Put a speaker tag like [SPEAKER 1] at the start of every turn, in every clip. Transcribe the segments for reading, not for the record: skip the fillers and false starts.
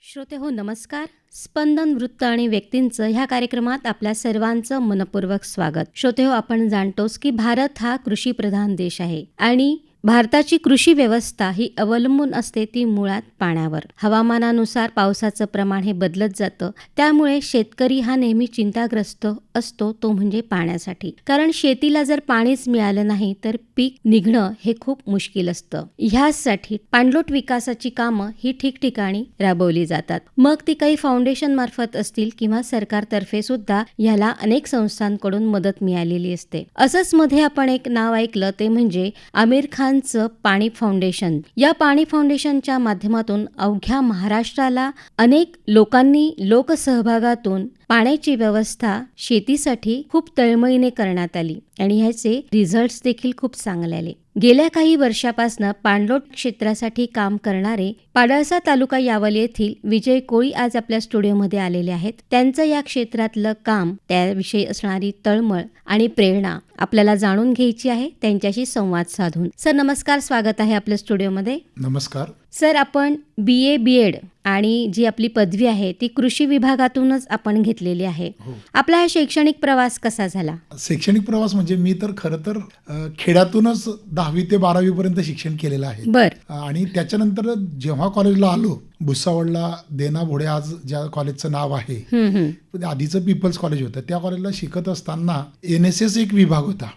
[SPEAKER 1] श्रोते हो नमस्कार. स्पंदन वृत्त आणि व्यक्तींचं ह्या कार्यक्रमात आपल्या सर्वांचं मनपूर्वक स्वागत. श्रोते हो, आपण जाणतोच की भारत हा कृषीप्रधान देश आहे आणि भारताची कृषी व्यवस्था ही अवलंबून असते ती मुळात पाण्यावर. हवामानानुसार पावसाचं प्रमाण हे बदलत जातं, त्यामुळे शेतकरी हा नेहमी चिंताग्रस्त असतो, तो म्हणजे पाण्यासाठी. कारण शेतीला जर पाणीच मिळालं नाही तर पीक निघणं हे खूप मुश्किल असतं. ह्यासाठी पाणलोट विकासाची कामं ही ठिकठिकाणी राबवली जातात. मग ती काही फाउंडेशन मार्फत असतील किंवा सरकारतर्फे सुद्धा ह्याला अनेक संस्थांकडून मदत मिळालेली असते. असंच मध्ये आपण एक नाव ऐकलं, ते म्हणजे आमिर खानचं पाणी फाउंडेशन. या पाणी फाउंडेशनच्या माध्यमातून अवघ्या महाराष्ट्राला अनेक लोकांनी लोकसहभागातून पाण्याची व्यवस्था शेतीसाठी खूप तळमळीने करण्यात आली आणि ह्याचे रिझल्ट्स देखील खूप चांगले आले. गेल्या काही वर्षापासून पाणलोट क्षेत्रासाठी काम करणारे पाडळसा तालुका यावल येथील विजय कोळी आज आपल्या स्टुडिओमध्ये आलेले आहेत. त्यांचं या क्षेत्रातलं काम, त्याविषयी असणारी तळमळ आणि प्रेरणा आपल्याला जाणून घ्यायची आहे त्यांच्याशी संवाद साधून. सर नमस्कार, स्वागत आहे आपल्या स्टुडिओमध्ये.
[SPEAKER 2] नमस्कार
[SPEAKER 1] सर, आपण BA BEd आणि जी आपली पदवी आहे ती कृषी विभागातूनच आपण घेतलेली आहे. आपला हा शैक्षणिक प्रवास कसा झाला?
[SPEAKER 2] शैक्षणिक प्रवास म्हणजे मी तर खरं तर खेड्यातूनच 10वी ते 12वी पर्यंत शिक्षण केलेलं आहे.
[SPEAKER 1] बर.
[SPEAKER 2] आणि त्याच्यानंतर जेव्हा कॉलेजला आलो, भुसावळला देना भोडे आज ज्या कॉलेजचं नाव आहे, आधीचं पीपल्स कॉलेज होतं, त्या कॉलेजला शिकत असताना NSS एक विभाग होता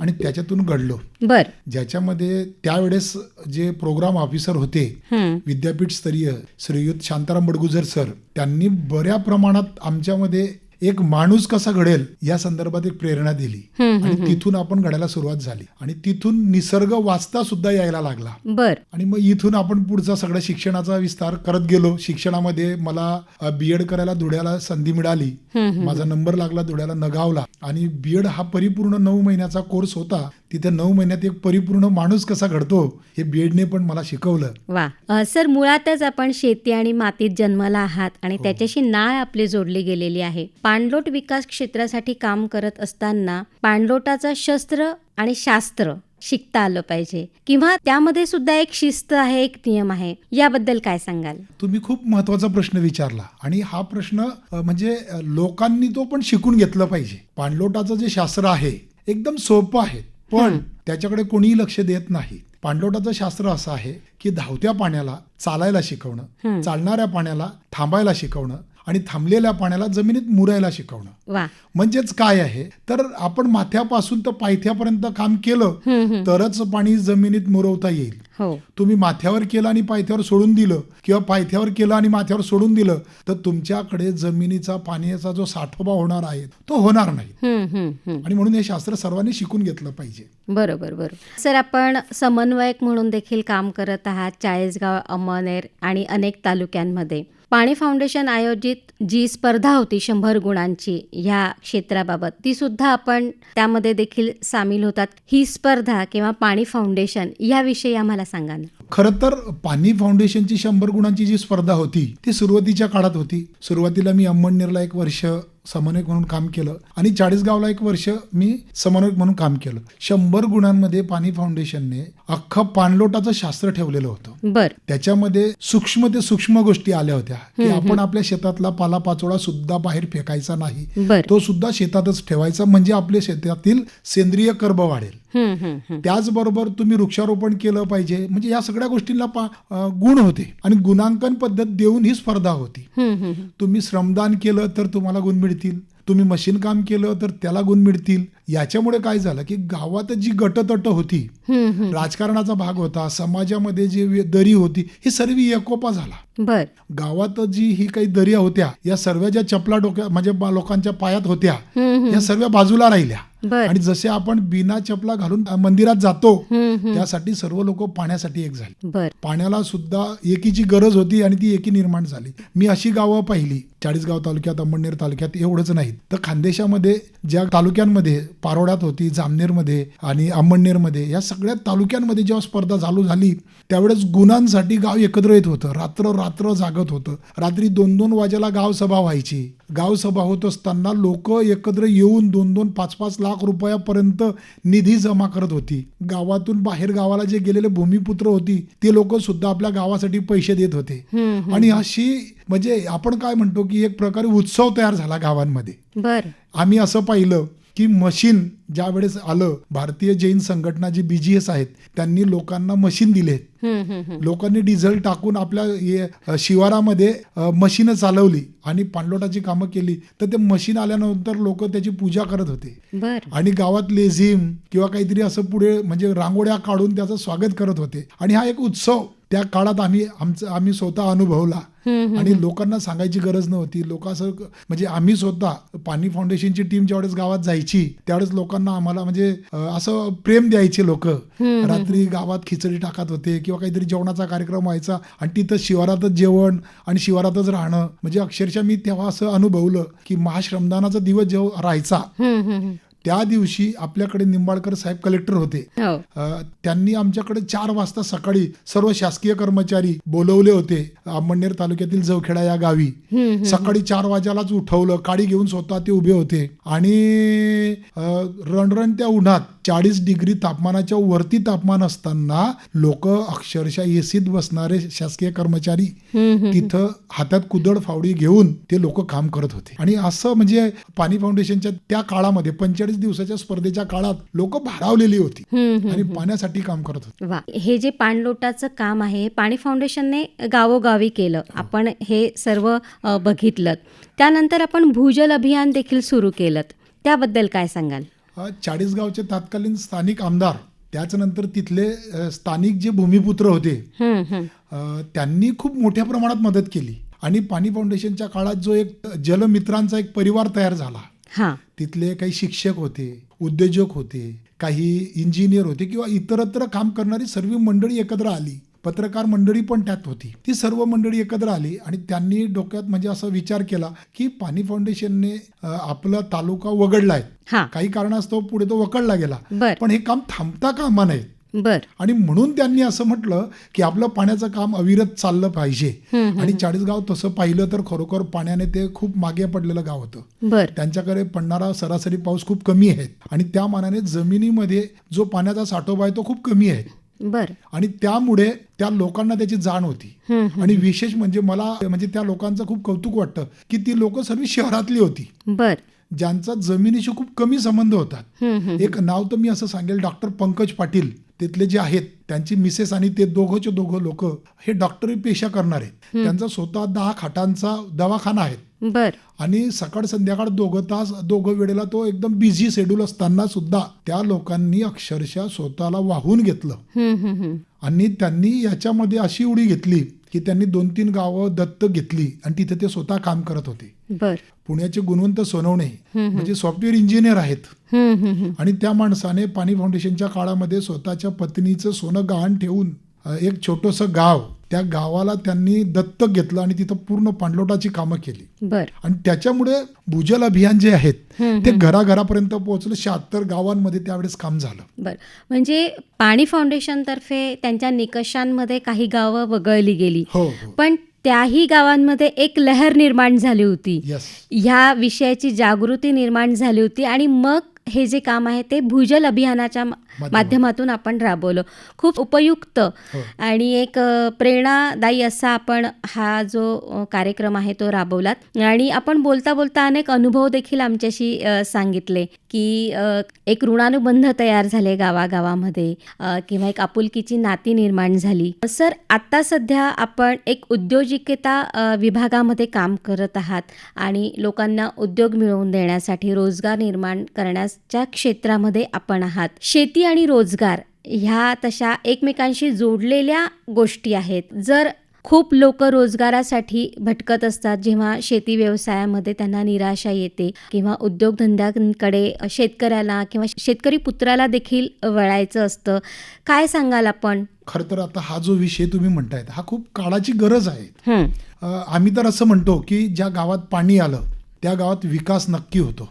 [SPEAKER 2] आणि त्याच्यातून घडलो.
[SPEAKER 1] बर.
[SPEAKER 2] ज्याच्यामध्ये त्यावेळेस जे प्रोग्राम ऑफिसर होते विद्यापीठ स्तरीय श्रीयुत शांताराम बडगुजर सर, त्यांनी बऱ्या प्रमाणात आमच्यामध्ये एक माणूस कसा घडेल या संदर्भात एक प्रेरणा दिली आणि तिथून आपण घडायला सुरुवात झाली आणि तिथून निसर्ग वाचता सुद्धा यायला लागला.
[SPEAKER 1] बर.
[SPEAKER 2] आणि मग इथून आपण पुढचा सगळ्या शिक्षणाचा विस्तार करत गेलो. शिक्षणामध्ये मला BEd करायला धुळ्याला संधी मिळाली. माझा नंबर लागला धुळ्याला नगावला आणि BEd हा परिपूर्ण 9 महिन्याचा कोर्स होता. तिथे 9 महिन्यात एक परिपूर्ण माणूस कसा घडतो हे BEdने पण मला शिकवलं.
[SPEAKER 1] वा. सर, मुळातच आपण शेती आणि मातीत जन्माला आहात आणि त्याच्याशी नाळ आपली जोडली गेलेली आहे. पाणलोट विकास क्षेत्रासाठी काम करत असताना पाणलोटाचं शस्त्र आणि शास्त्र शिकता आलं पाहिजे किंवा त्यामध्ये सुद्धा एक शिस्त आहे, एक नियम आहे. याबद्दल काय सांगाल?
[SPEAKER 2] तुम्ही खूप महत्वाचा प्रश्न विचारला आणि हा प्रश्न म्हणजे लोकांनी तो पण शिकून घेतलं पाहिजे. पाणलोटाचं जे शास्त्र आहे एकदम सोपं आहे, पण त्याच्याकडे कोणीही लक्ष देत नाही. पाणलोटाचं शास्त्र असं आहे की धावत्या पाण्याला चालायला शिकवणं, चालणाऱ्या पाण्याला थांबायला शिकवणं आणि थांबलेल्या पाण्याला जमिनीत मुरायला शिकवणं.
[SPEAKER 1] वा.
[SPEAKER 2] म्हणजेच काय आहे तर आपण माथ्यापासून तर पायथ्यापर्यंत काम केलं तरच पाणी जमिनीत मुरवता येईल. तुम्ही माथ्यावर केलं आणि पायथ्यावर सोडून दिलं किंवा पायथ्यावर केलं आणि माथ्यावर सोडून दिलं तर तुमच्याकडे जमिनीचा पाण्याचा जो साठोबा होणार आहे तो होणार नाही. आणि म्हणून हे शास्त्र सर्वांनी शिकून घेतलं पाहिजे.
[SPEAKER 1] बरोबर. सर, आपण समन्वयक म्हणून देखील काम करत आहात चाळीसगाव, अमळनेर आणि अनेक तालुक्यांमध्ये. पाणी फाउंडेशन आयोजित जी स्पर्धा होती 100 गुणांची ह्या क्षेत्राबाबत, ती सुद्धा आपण त्यामध्ये देखील सामील होतात. ही स्पर्धा किंवा पाणी फाउंडेशन याविषयी आम्हाला सांगा ना.
[SPEAKER 2] खरं तर पाणी फाउंडेशनची 100 गुणांची जी स्पर्धा होती ती सुरुवातीच्या काळात होती. सुरुवातीला मी अमळनेरला 1 वर्ष समन्वयक म्हणून काम केलं आणि चाळीसगावला 1 वर्ष मी समन्वयक म्हणून काम केलं. 100 गुणांमध्ये पाणी फाउंडेशनने अख्खं पाणलोटाचं शास्त्र ठेवलेलं होतं.
[SPEAKER 1] बर.
[SPEAKER 2] त्याच्यामध्ये सूक्ष्म ते सूक्ष्म गोष्टी आल्या होत्या की आपण आपल्या शेतातला पालापाचोळा सुद्धा बाहेर फेकायचा नाही, तो सुद्धा शेतातच ठेवायचा, म्हणजे आपल्या शेतातील सेंद्रिय कर्ब वाढेल. त्याचबरोबर तुम्ही वृक्षारोपण केलं पाहिजे, म्हणजे या सगळ्या गोष्टींना गुण होते आणि गुणांकन पद्धत देऊन ही स्पर्धा होती. तुम्ही श्रमदान केलं तर तुम्हाला गुण मिळतील, तुम्ही मशीन काम केलं तर त्याला गुण मिळतील. याच्यामुळे काय झालं की गावात जी गटतट होती, राजकारणाचा भाग होता, समाजामध्ये जी दरी होती, ही सर्व एकोपा झाला.
[SPEAKER 1] बर.
[SPEAKER 2] गावात जी ही काही दर्या होत्या या सर्व ज्या चपला डोक्या म्हणजे लोकांच्या पायात होत्या या सर्व बाजूला राहिल्या. आणि जसे आपण बिना चपला घालून मंदिरात जातो त्यासाठी सर्व लोक पाण्यासाठी एक झाले. पाण्याला सुद्धा एकीची गरज होती आणि ती एकी निर्माण झाली. मी अशी गावं पाहिली चाळीसगाव तालुक्यात, अंमळनेर तालुक्यात एवढंच नाही, तर खानदेशामध्ये ज्या तालुक्यांमध्ये पारोड्यात होती, जामनेरमध्ये आणि अंमळनेरमध्ये, या सगळ्या तालुक्यांमध्ये जेव्हा स्पर्धा चालू झाली त्यावेळेस गुणांसाठी गाव एकत्र येत होतं, रात्र जागत होतं. रात्री 2-2 वाजेला गाव सभा व्हायची. गाव सभा होत असताना लोक एकत्र येऊन 2-2, 5-5 लाख रुपयापर्यंत निधी जमा करत होती. गावातून बाहेर गावाला जे गेलेले भूमिपुत्र होती ते लोक सुद्धा आपल्या गावासाठी पैसे देत होते. आणि अशी म्हणजे आपण काय म्हणतो की एक प्रकारे उत्सव तयार झाला गावांमध्ये.
[SPEAKER 1] बरं.
[SPEAKER 2] आम्ही असं पाहिलं की मशीन ज्या वेळेस आलं, भारतीय जैन संघटना जी BGS आहेत त्यांनी लोकांना मशीन दिले. लोकांनी डिझेल टाकून आपल्या शिवारामध्ये मशीन चालवली आणि पाणलोटाची कामं केली. तर ते मशीन आल्यानंतर लोक त्याची पूजा करत होते आणि गावात लेझिम किंवा काहीतरी असं पुढे म्हणजे रांगोळ्या काढून त्याचं स्वागत करत होते. आणि हा एक उत्सव त्या काळात आम्ही स्वतः अनुभवला आणि लोकांना सांगायची गरज नव्हती. लोक असं म्हणजे आम्ही स्वतः पाणी फाउंडेशनची टीम ज्यावेळेस गावात जायची त्यावेळेस लोकांना आम्हाला म्हणजे असं प्रेम द्यायचे लोक. रात्री गावात खिचडी टाकत होते किंवा काहीतरी जेवणाचा कार्यक्रम व्हायचा आणि तिथं शिवारातच जेवण आणि शिवारातच राहणं. म्हणजे अक्षरशः मी तेव्हा असं अनुभवलं की महाश्रमदानाचा दिवस जेव्हा राहायचा त्या दिवशी आपल्याकडे निंबाळकर साहेब कलेक्टर होते. त्यांनी आमच्याकडे 4 वाजता सकाळी सर्व शासकीय कर्मचारी बोलवले होते अंमळनेर तालुक्यातील जवखेडा या गावी. सकाळी 4 वाजेलाच उठवलं, काडी घेऊन स्वतः ते उभे होते आणि रणरणत्या उन्हात 40 डिग्री तापमानाच्या वरती तापमान असताना लोक अक्षरशः एसीत बसणारे शासकीय कर्मचारी तिथं हातात कुदळ फावडी घेऊन ते लोक काम करत होते. आणि असं म्हणजे पाणी फाउंडेशनच्या त्या काळामध्ये 45 दिवसाच्या स्पर्धेच्या काळात लोक भारावलेली होती आणि पाण्यासाठी काम करत होते.
[SPEAKER 1] वा, हे जे पाणलोटाचं काम आहे पाणी फाउंडेशनने गावोगावी केलं. आपण हे सर्व बघितलं. त्यानंतर आपण भूजल अभियान देखील सुरू केलं. त्याबद्दल काय सांगाल?
[SPEAKER 2] चाळीसगावचे तत्कालीन स्थानिक आमदार, त्याच्यानंतर तिथले स्थानिक जे भूमिपुत्र होते त्यांनी खूप मोठ्या प्रमाणात मदत केली आणि पाणी फाउंडेशनच्या काळात जो एक जलमित्रांचा एक परिवार तयार झाला. तिथले काही शिक्षक होते, उद्योजक होते, काही इंजिनियर होते किंवा इतरत्र काम करणारी सर्व मंडळी एकत्र आली. पत्रकार मंडळी पण त्यात होती. ती सर्व मंडळी एकत्र आली आणि त्यांनी डोक्यात म्हणजे असा विचार केला की पाणी फाउंडेशनने आपला तालुका वगळलाय, काही कारणास्तव पुढे तो वगळला गेला, पण हे काम थांबता कामा नये. आणि म्हणून त्यांनी असं म्हटलं की आपलं पाण्याचं काम अविरत चाललं पाहिजे. आणि चाळीसगाव तसं पाहिलं तर खरोखर पाण्याने ते खूप मागे पडलेलं गाव होतं. त्यांच्याकडे पडणारा सरासरी पाऊस खूप कमी आहे आणि त्या मानाने जमिनीमध्ये जो पाण्याचा साठोबा आहे तो खूप कमी आहे. आणि त्यामुळे त्या लोकांना त्याची जाण होती. आणि विशेष म्हणजे मला म्हणजे त्या लोकांचं खूप कौतुक वाटतं की ती लोक सर्व शहरातली होती ज्यांचा जमिनीशी खूप कमी संबंध होतात. एक नाव तर मी असं सांगेल, डॉक्टर पंकज पाटील तिथले जे आहेत त्यांची मिसेस आणि ते दोघं लोक हे डॉक्टरी पेशा करणारे. त्यांचा स्वतः 10 खाटांचा दवाखाना आहे आणि सकाळ संध्याकाळ 2 तास 2 वेळेला तो एकदम बिझी शेड्यूल असताना सुद्धा त्या लोकांनी अक्षरशः स्वतःला वाहून घेतलं. आणि त्यांनी याच्यामध्ये अशी उडी घेतली की त्यांनी 2-3 गावं दत्तक घेतली आणि तिथे ते स्वतः काम करत होते. पुण्याचे गुणवंत सोनवणे म्हणजे सॉफ्टवेअर इंजिनियर आहेत आणि त्या माणसाने पाणी फाउंडेशनच्या काळामध्ये स्वतःच्या पत्नीचं सोनं गहाण ठेवून एक छोटंसं गाव, त्या गावाला त्यांनी दत्तक घेतलं आणि तिथं पूर्ण पाणलोटाची कामं केली. आणि त्याच्यामुळे भूजल अभियान जे आहेत ते घराघरापर्यंत पोहोचलं. 76 गावांमध्ये त्यावेळेस काम झालं.
[SPEAKER 1] म्हणजे पाणी फाउंडेशन तर्फे त्यांच्या निकषांमध्ये काही गावं वगळली गेली, पण त्याही गावांमध्ये एक लहर निर्माण झाली होती. ह्या विषयाची जागृती निर्माण झाली होती आणि मग हे जे काम आहे ते भूजल अभियानाच्या माध्यमातून आपण राबवलं. खूप उपयुक्त आणि एक प्रेरणादायी असा आपण हा जो कार्यक्रम आहे तो राबवलात. आणि आपण बोलता बोलता अनेक अनुभव देखील आमच्याशी सांगितले की एक ऋणानुबंध तयार झाले गावागावामध्ये किंवा एक आपुलकीची नाती निर्माण झाली. सर, आता सध्या आपण एक उद्योजिकता विभागामध्ये काम करत आहात आणि लोकांना उद्योग मिळवून देण्यासाठी रोजगार निर्माण करण्याच्या क्षेत्रामध्ये आपण आहात. शेती आणि रोजगार ह्या तशा एकमेकांशी जोडलेल्या गोष्टी आहेत. जर खूप लोक रोजगारासाठी भटकत असतात, जेव्हा शेती व्यवसायामध्ये त्यांना निराशा येते किंवा उद्योगधंद्यांकडे शेतकऱ्याला किंवा शेतकरी पुत्राला देखील वळायचं असतं, काय सांगाल आपण?
[SPEAKER 2] खरं तर आता हा जो विषय तुम्ही म्हणतायत हा खूप काळाची गरज आहे. आम्ही तर असं म्हणतो की ज्या गावात पाणी आलं त्या गावात विकास नक्की होतो.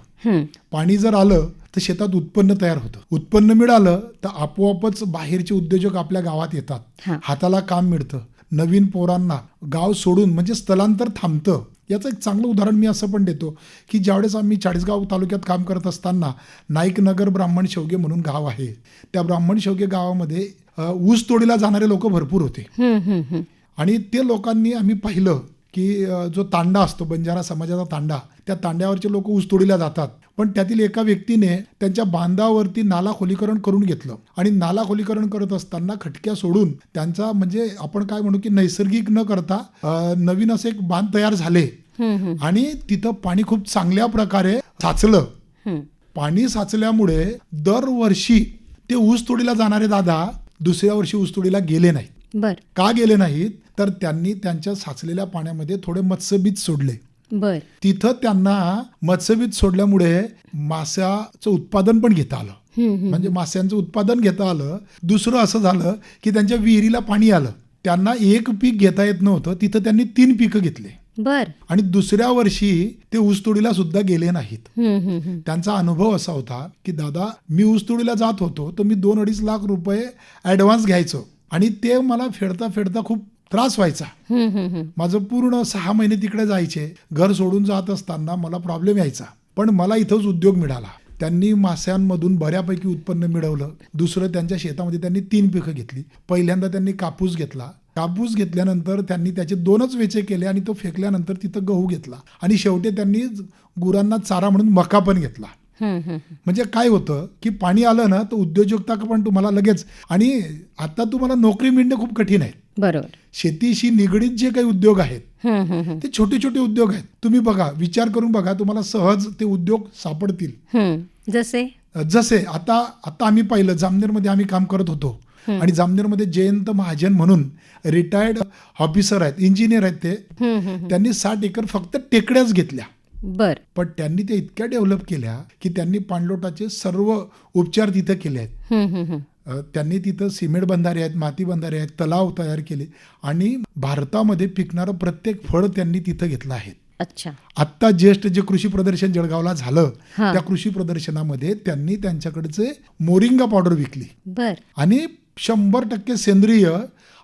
[SPEAKER 2] पाणी जर आलं तर शेतात उत्पन्न तयार होतं. उत्पन्न मिळालं तर आपोआपच बाहेरचे उद्योजक आपल्या गावात येतात. हाताला काम मिळतं. नवीन पोरांना गाव सोडून म्हणजे स्थलांतर थांबतं. याचं एक चांगलं उदाहरण मी असं पण देतो की ज्यावेळेस आम्ही चाळीसगाव तालुक्यात काम करत असताना नाईकनगर ब्राह्मण शेवगे म्हणून गाव आहे. त्या ब्राह्मण शेवगे गावामध्ये ऊस तोडीला जाणारे लोक भरपूर होते. आणि ते लोकांनी आम्ही पाहिलं की जो तांडा असतो बंजारा समाजाचा तांडा, त्या तांड्यावरचे लोक ऊस तोडीला जातात. पण त्यातील एका व्यक्तीने त्यांच्या बांधावरती नाला खोलीकरण करून घेतलं आणि नाला खोलीकरण करत असताना खटक्या सोडून त्यांचा म्हणजे आपण काय म्हणू की नैसर्गिक न करता नवीन असे एक बांध तयार झाले आणि तिथं पाणी खूप चांगल्या प्रकारे साचलं. पाणी साचल्यामुळे दरवर्षी ते ऊस तोडीला जाणारे दादा दुसऱ्या वर्षी ऊस तोडीला गेले नाहीत. का गेले नाहीत तर त्यांनी त्यांच्या साचलेल्या पाण्यामध्ये थोडे मत्स्यबीज सोडले. तिथं त्यांना मत्स्यबीज सोडल्यामुळे माशाचं उत्पादन पण घेता आलं. म्हणजे माशांचं उत्पादन घेता आलं. दुसरं असं झालं की त्यांच्या विहिरीला पाणी आलं. त्यांना एक पीक घेता येत नव्हतं, तिथं त्यांनी 3 पिकं घेतले. आणि दुसऱ्या वर्षी ते ऊसतोडीला सुद्धा गेले नाहीत. त्यांचा अनुभव असा होता की दादा मी ऊसतोडीला जात होतो तर मी 2-2.5 लाख रुपये ऍडव्हान्स घ्यायचो आणि ते मला फेडता फेडता खूप त्रास व्हायचा. माझं पूर्ण 6 महिने तिकडे जायचे. घर सोडून जात असताना मला प्रॉब्लेम यायचा. पण मला इथंच उद्योग मिळाला. त्यांनी माशांमधून बऱ्यापैकी उत्पन्न मिळवलं. दुसरं त्यांच्या शेतामध्ये त्यांनी 3 पिकं घेतली. पहिल्यांदा त्यांनी कापूस घेतला. कापूस घेतल्यानंतर त्यांनी त्याचे 2च वेचे केले आणि तो फेकल्यानंतर तिथं गहू घेतला आणि शेवटी त्यांनी गुरांना चारा म्हणून मका पण घेतला. म्हणजे काय होतं की पाणी आलं ना तर उद्योजकता पण तुम्हाला लगेच. आणि आता तुम्हाला नोकरी मिळणं खूप कठीण आहे.
[SPEAKER 1] बरोबर.
[SPEAKER 2] शेतीशी निगडीत जे काही उद्योग आहेत ते छोटे छोटे उद्योग आहेत. तुम्ही बघा, विचार करून बघा, तुम्हाला सहज ते उद्योग सापडतील. जसे आता आम्ही पाहिलं जामनेरमध्ये आम्ही काम करत होतो आणि जामनेरमध्ये जयंत महाजन म्हणून रिटायर्ड ऑफिसर आहेत, इंजिनियर आहेत ते. त्यांनी 60 एकर फक्त टेकड्याच घेतल्या. पण त्यांनी ते इतक्या डेव्हलप केल्या की त्यांनी पाणलोटाचे सर्व उपचार तिथे केले आहेत. त्यांनी तिथं सिमेंट बंधारे आहेत, माती बंधारे आहेत, तलाव तयार केले आणि भारतामध्ये पिकणारं प्रत्येक फळ त्यांनी तिथं घेतलं आहे. आत्ता ज्येष्ठ जे कृषी प्रदर्शन जळगावला झालं त्या कृषी प्रदर्शनामध्ये त्यांनी त्यांच्याकडचे मोरिंगा पावडर विकली आणि 100% सेंद्रिय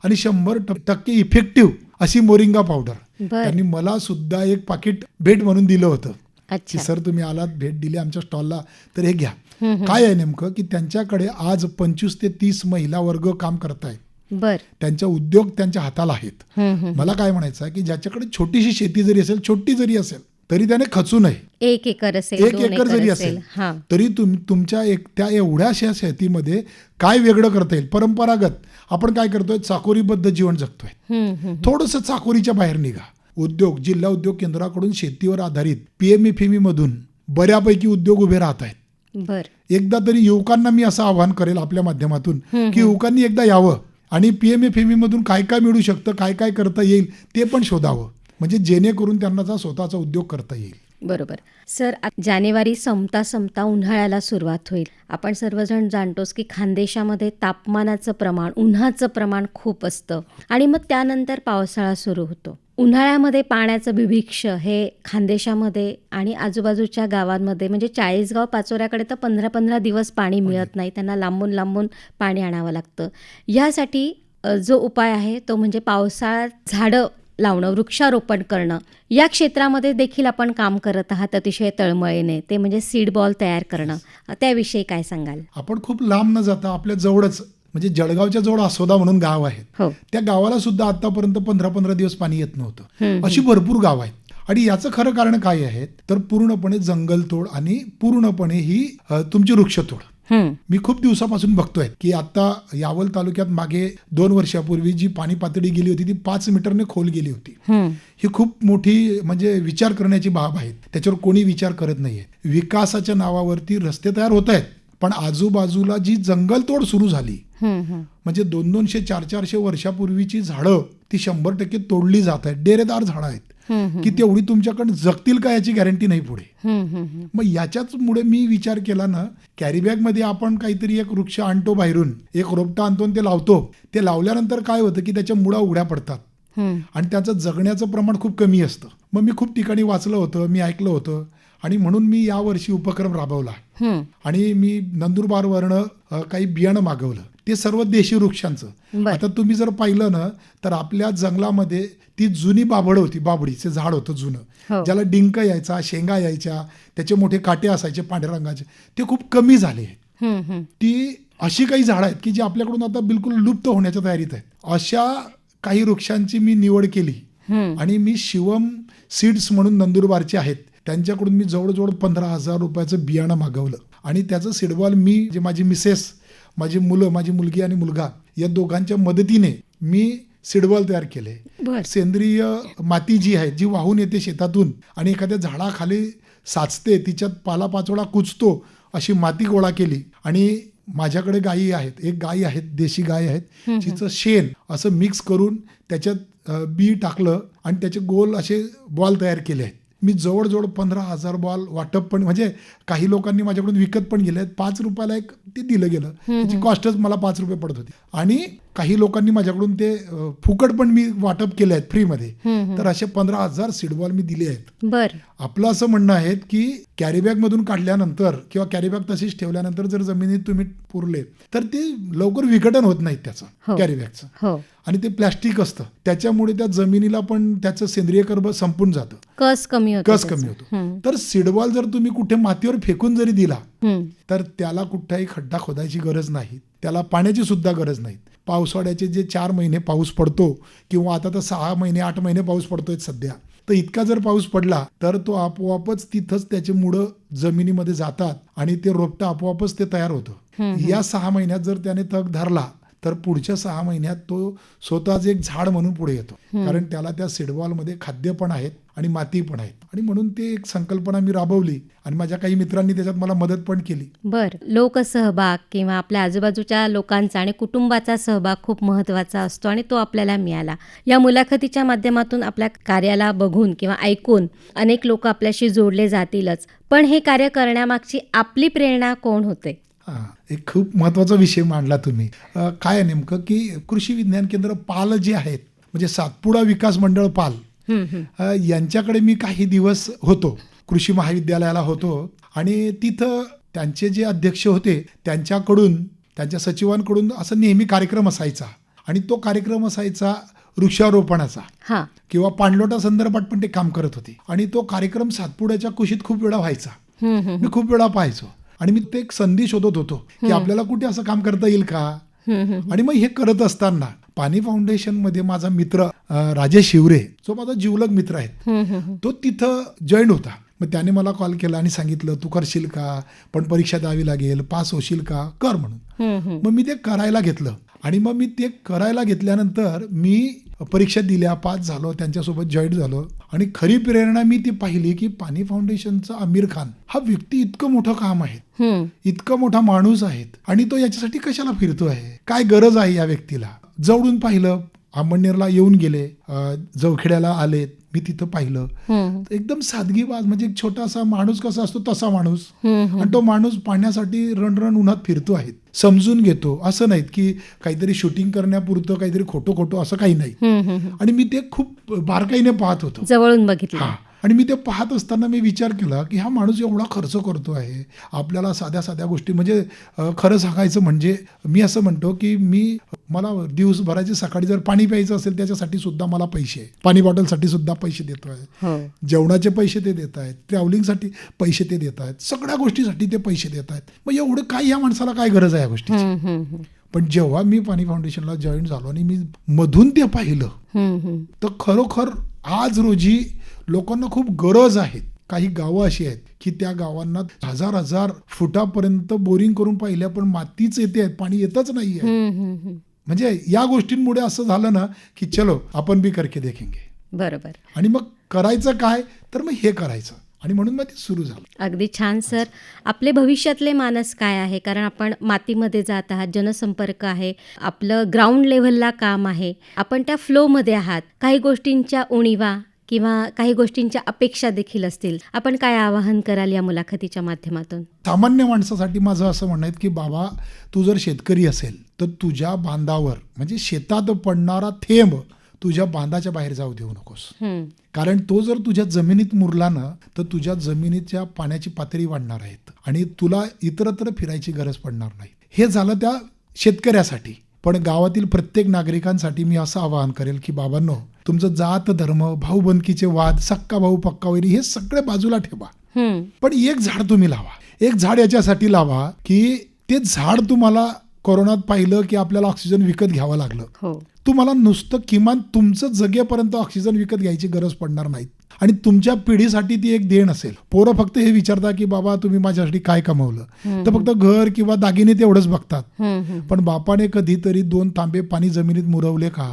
[SPEAKER 2] आणि 100% इफेक्टिव्ह अशी मोरिंगा पावडर त्यांनी मला सुद्धा एक पाकिट भेट म्हणून दिलं होतं की सर तुम्ही आलात, भेट दिली आमच्या स्टॉलला तर हे घ्या. काय आहे नेमकं की त्यांच्याकडे आज 25 ते 30 महिला वर्ग काम करतायत. त्यांचा उद्योग त्यांच्या हाताला आहेत. मला काय म्हणायचं की ज्याच्याकडे छोटीशी शेती जरी असेल, छोटी जरी असेल तरी त्याने खचू नये.
[SPEAKER 1] 1 एकर असेल,
[SPEAKER 2] 1 एकर जरी असेल तरी तुमच्या त्या एवढ्याशा शेतीमध्ये काय वेगळं करता येईल. परंपरागत आपण काय करतोय, चाकोरीबद्ध जीवन जगतोय. थोडंसं चाकोरीच्या बाहेर निघा. उद्योग, जिल्हा उद्योग केंद्राकडून शेतीवर आधारित PMFME मधून बऱ्यापैकी उद्योग उभे राहत आहेत. एकदा तरी युवकांना मी असं आवाहन करेल आपल्या माध्यमातून की युवकांनी एकदा यावं आणि PMFME मधून काय काय मिळू शकतं, काय काय करता येईल ते पण शोधावं, म्हणजे जेणेकरून त्यांना स्वतःचा उद्योग करता येईल.
[SPEAKER 1] बरोबर. सर, जानेवारी संपता उन्हाळ्याला सुरुवात होईल. आपण सर्वजण जाणतोच की खानदेशामध्ये तापमानाचं प्रमाण, उन्हाचं प्रमाण खूप असतं आणि मग त्यानंतर पावसाळा सुरू होतो. उन्हाळ्यामध्ये पाण्याचं बिभिक्ष हे खानदेशामध्ये आणि आजूबाजूच्या गावांमध्ये म्हणजे चाळीसगाव पाचोऱ्याकडे तर 15-15 दिवस पाणी मिळत नाही. त्यांना लांबून लांबून पाणी आणावं लागतं. यासाठी जो उपाय आहे तो म्हणजे पावसाळ्यात झाडं लावणं, वृक्षारोपण करणं. या क्षेत्रामध्ये देखील आपण काम करत आहात अतिशय तळमळीने, ते म्हणजे सीड बॉल तयार करणं. त्याविषयी काय सांगाल?
[SPEAKER 2] आपण खूप लांब न जाता आपल्या जवळच म्हणजे जळगावच्या जवळ आसोदा म्हणून गाव आहे. त्या गावाला सुद्धा आतापर्यंत 15-15 दिवस पाणी येत नव्हतं. अशी भरपूर गाव आहेत. आणि याचं खरं कारण काय आहे तर पूर्णपणे जंगलतोड आणि पूर्णपणे ही तुमची वृक्षतोड. मी खूप दिवसापासून बघतोय की आता यावल तालुक्यात मागे 2 वर्षापूर्वी जी पाणी पातळी गेली होती ती 5 मीटरने खोल गेली होती. ही खूप मोठी म्हणजे विचार करण्याची बाब आहे. त्याच्यावर कोणी विचार करत नाहीये. विकासाच्या नावावरती रस्ते तयार होत आहेत पण आजूबाजूला जी जंगलतोड सुरू झाली म्हणजे 200-200, 400-400 वर्षापूर्वीची झाडं ती 100% तोडली जात आहेत. डेरेदार झाडं आहेत की तेवढी तुमच्याकडे जगतील का याची गॅरंटी नाही पुढे. मग याच्याच मुळे मी विचार केला ना, कॅरीबॅग मध्ये आपण काहीतरी एक वृक्ष आणतो बाहेरून, एक रोपटा आणतो ते लावतो. ते लावल्यानंतर काय होतं की त्याच्या मुळा उघड्या पडतात आणि त्याचं जगण्याचं प्रमाण खूप कमी असतं. मग मी खूप ठिकाणी वाचलं होतं, मी ऐकलं होतं आणि म्हणून मी यावर्षी उपक्रम राबवला आणि मी नंदुरबारवरनं काही बियाणं मागवलं. ते सर्व देशी वृक्षांचं. आता तुम्ही जर पाहिलं ना तर आपल्या जंगलामध्ये ती जुनी बाभळ होती, बाभळीचे झाड होतं जुनं, ज्याला डिंक यायचा, शेंगा यायच्या, त्याचे मोठे काटे असायचे पांढऱ्या रंगाचे, ते खूप कमी झाले. ती अशी काही झाडं आहेत की जी आपल्याकडून आता बिलकुल लुप्त होण्याच्या तयारीत आहेत. अशा काही वृक्षांची मी निवड केली आणि मी शिवम सीड्स म्हणून नंदुरबारचे आहेत, त्यांच्याकडून मी जवळजवळ 15,000 रुपयाचं बियाणं मागवलं आणि त्याचं सीडबॉल मी, जे माझी मिसेस, माझी मुलं, माझी मुलगी आणि मुलगा या दोघांच्या मदतीने मी सीडबॉल तयार केले. सेंद्रिय माती जी आहे, जी वाहून येते शेतातून आणि एखाद्या झाडाखाली साचते, तिच्यात पालापाचोळा कुचतो, अशी माती गोळा केली आणि माझ्याकडे गायी आहेत, एक गाय आहेत, देशी गाय आहेत, तिचं शेण असं मिक्स करून त्याच्यात बी टाकलं आणि त्याचे गोल असे बॉल तयार केले आहेत. मी जवळजवळ 15,000 बॉल वाटप पण, म्हणजे काही लोकांनी माझ्याकडून विकत पण गेले आहेत. 5 रुपयाला एक ते दिलं गेलं, त्याची कॉस्टच मला 5 रुपये पडत होती. आणि काही लोकांनी माझ्याकडून ते फुकट पण मी वाटप केले आहेत फ्रीमध्ये. तर असे 15,000 सीडबॉल मी दिले आहेत. आपलं असं म्हणणं आहे की कॅरीबॅग मधून काढल्यानंतर किंवा कॅरीबॅग तशीच ठेवल्यानंतर जर जमिनीत तुम्ही पुरले तर ते लवकर विघटन होत नाही त्याचं, कॅरीबॅगचं. आणि ते प्लॅस्टिक असतं, त्याच्यामुळे त्या जमिनीला पण त्याचं सेंद्रिय कर्ब संपून जातं, कस कमी होतो. तर सीडबॉल जर तुम्ही कुठे मातीवर फेकून जरी दिला तर त्याला कुठेही खड्डा खोदायची गरज नाही, त्याला पाण्याची सुद्धा गरज नाही. पावसाळ्याचे जे 4 महिने पाऊस पडतो किंवा आता तर 6 महिने 8 महिने पाऊस पडतोय सध्या, तर इतका जर पाऊस पडला तर तो आपोआपच तिथंच त्याचे मुळं जमिनीमध्ये जातात आणि ते रोपटं आपोआपच ते तयार होतं. या 6 महिन्यात जर त्याने तग धरला तर पुढच्या 6 महिन्यात तो स्वतःच एक झाड म्हणून पुढे येतो, कारण त्याला त्या सीडबॉलमध्ये खाद्य पण आहेत आणि माती पण आहेत. आणि म्हणून ते एक संकल्पना मी राबवली आणि माझ्या काही मित्रांनी त्याच्यात मला मदत पण केली.
[SPEAKER 1] लोकसहभाग किंवा आपल्या आजूबाजूच्या लोकांचा आणि कुटुंबाचा सहभाग खूप महत्त्वाचा असतो आणि तो आपल्याला मिळाला. या मुलाखतीच्या माध्यमातून आपल्या कार्याला बघून किंवा ऐकून अनेक लोक आपल्याशी जोडले जातीलच, पण हे कार्य करण्यामागची आपली प्रेरणा कोण होते?
[SPEAKER 2] एक खूप महत्वाचा विषय मांडला तुम्ही. काय आहे नेमकं की कृषी विज्ञान केंद्र पाल जे आहेत, म्हणजे सातपुडा विकास मंडळ पाल, यांच्याकडे मी काही दिवस होतो, कृषी महाविद्यालयाला होतो आणि तिथं त्यांचे जे अध्यक्ष होते त्यांच्याकडून, त्यांच्या सचिवांकडून असं नेहमी कार्यक्रम असायचा आणि तो कार्यक्रम असायचा वृक्षारोपणाचा किंवा पाणलोटा संदर्भात पण ते काम करत होते आणि तो कार्यक्रम सातपुड्याच्या कुशीत खूप वेळा व्हायचा. मी खूप वेळा पाहायचो आणि मी ते एक संधी शोधत होतो की आपल्याला कुठे असं काम करता येईल का. आणि मग हे करत असताना पाणी फाउंडेशन मध्ये माझा मित्र राजेश शिवरे, जो माझा जिवलग मित्र आहे, तो तिथं जॉईन होता. मग त्याने मला कॉल केला आणि सांगितलं, तू करशील का, पण परीक्षा द्यावी लागेल, पास होशील का, कर म्हणून. मग मी ते करायला घेतलं आणि मग मी ते करायला घेतल्यानंतर मी परीक्षा दिल्या, पास झालो, त्यांच्यासोबत जॉईन झालो आणि खरी प्रेरणा मी ती पाहिली की पाणी फाउंडेशनचा आमिर खान हा व्यक्ती इतकं मोठं काम आहे, इतका मोठा माणूस आहे आणि तो याच्यासाठी कशाला फिरतो आहे, काय गरज आहे या व्यक्तीला. जवळून पाहिलं, आंबणनेरला येऊन गेले, जवखेड्याला आले, मी तिथं पाहिलं, एकदम सादगीबाज, म्हणजे एक छोटासा माणूस कसा असतो तसा माणूस, आणि तो माणूस पाण्यासाठी रणरण उन्हात फिरतो आहे, समजून घेतो. असं नाहीत की काहीतरी शूटिंग करण्यापुरतं काहीतरी खोटं असं काही नाही. आणि मी ते खूप बारकाईने पाहत होतो,
[SPEAKER 1] जवळून बघितलं.
[SPEAKER 2] आणि मी ते पाहत असताना मी विचार केला की हा माणूस एवढा खर्च करतो आहे आपल्याला साध्या गोष्टी, म्हणजे खरं सांगायचं म्हणजे मी असं म्हणतो की मला दिवसभराचे सकाळी जर पाणी प्यायचं असेल त्याच्यासाठी सुद्धा मला पैसे, पाणी बॉटलसाठी सुद्धा पैसे देतो आहे, जेवणाचे पैसे ते देत आहेत, ट्रॅव्हलिंगसाठी पैसे ते देत आहेत, सगळ्या गोष्टीसाठी ते पैसे देत आहेत. मग एवढं काय या माणसाला काय गरज आहे या गोष्टीची. पण जेव्हा मी पाणी फाउंडेशनला जॉईन झालो आणि मी मधून ते पाहिलं तर खरोखर आज रोजी लोकांना खूप गरज आहे. काही गावं अशी आहेत की त्या गावांना 1000 फुटापर्यंत बोरिंग करून पाहिल्या पण मातीच येते, पाणी येतच नाहीये. म्हणजे या गोष्टींमुळे असं झालं ना की चलो आपण भी करके देखेंगे.
[SPEAKER 1] बरोबर.
[SPEAKER 2] आणि मग करायचं काय, तर मग हे करायचं आणि म्हणून मग ते सुरू झालं.
[SPEAKER 1] अगदी छान सर. आपले भविष्यातले मानस काय आहे, कारण आपण मातीमध्ये जात आहात, जनसंपर्क आहे, आपलं ग्राउंड लेव्हलला काम आहे, आपण त्या फ्लोमध्ये आहात, काही गोष्टींच्या उणीवा किंवा काही गोष्टींच्या अपेक्षा देखील असतील, आपण काय आवाहन कराल या मुलाखतीच्या माध्यमातून?
[SPEAKER 2] सामान्य माणसासाठी माझं असं म्हणणं आहे की बाबा, तू जर शेतकरी असेल तर तुझ्या बांधावर, म्हणजे शेतात पडणारा थेंब तुझ्या बांधाच्या बाहेर जाऊ देऊ नकोस.
[SPEAKER 1] हम्म.
[SPEAKER 2] कारण तो जर तुझ्या जमिनीत मुरला ना तर तुझ्या जमिनीच्या पाण्याची पातळी वाढणार आहेत आणि तुला इतरत्र फिरायची गरज पडणार नाही. हे झालं त्या शेतकऱ्यासाठी. पण गावातील प्रत्येक नागरिकांसाठी मी असं आवाहन करेल की बाबांनो, तुमचं जात धर्म भाऊबंदकीचे वाद, सक्का भाऊ पक्का वैरी हे सगळे बाजूला ठेवा. पण एक झाड तुम्ही लावा. एक झाड याच्यासाठी लावा की ते झाड तुम्हाला कोरोनात पाहिलं की आपल्याला ऑक्सिजन विकत घ्यावं लागलं.
[SPEAKER 1] हो.
[SPEAKER 2] तुम्हाला नुसतं किमान तुमचं जगेपर्यंत ऑक्सिजन विकत घ्यायची गरज पडणार नाही आणि तुमच्या पिढीसाठी ती एक देण असेल. पोरं फक्त हे विचारता की बाबा तुम्ही माझ्यासाठी काय कमवलं, तर फक्त घर किंवा दागिने तेवढंच बघतात. पण बापाने कधीतरी 2 तांबे पाणी जमिनीत मुरवले का,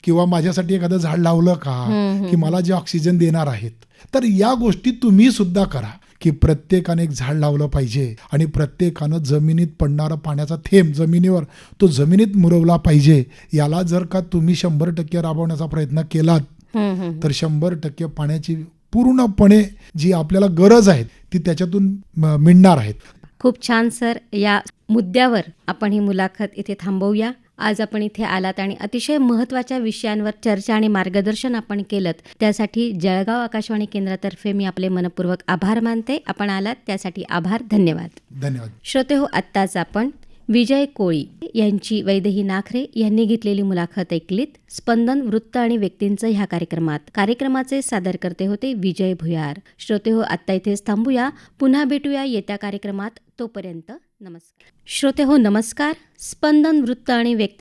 [SPEAKER 2] किंवा माझ्यासाठी एखादं झाड लावलं का, की मला जे ऑक्सिजन देणार आहेत. तर या गोष्टी तुम्ही सुद्धा करा की प्रत्येकाने एक झाड लावलं पाहिजे आणि प्रत्येकानं जमिनीत पडणारा पाण्याचा थेंब जमिनीवर तो जमिनीत मुरवला पाहिजे. याला जर का तुम्ही 100% राबवण्याचा प्रयत्न केलात तर 100% पाण्याची पूर्णपणे जी आपल्याला गरज आहे ती त्याच्यातून मिळणार आहेत.
[SPEAKER 1] खूप छान सर. या मुद्द्यावर आपण ही मुलाखत इथे थांबवूया. आज आपण इथे आलात आणि अतिशय महत्त्वाच्या विषयांवर चर्चा आणि मार्गदर्शन आपण केलं, त्यासाठी जळगाव आकाशवाणी केंद्रातर्फे मी आपले मनपूर्वक आभार मानते. आपण आलात त्यासाठी आभार. धन्यवाद.
[SPEAKER 2] धन्यवाद.
[SPEAKER 1] श्रोते हो, आत्ताच आपण विजय कोळी यांची वैदेही नाखरे यांनी घेतलेली मुलाखत ऐकलीत. स्पंदन वृत्त आणि व्यक्तींचं ह्या कार्यक्रमाचे सादरकर्ते होते विजय भुयार. श्रोते हो, आत्ता इथेच थांबूया. पुन्हा भेटूया येत्या कार्यक्रमात. तोपर्यंत नमस्कार. श्रोते हो, नमस्कार. स्पंदन वृत्त आणि व्यक्ती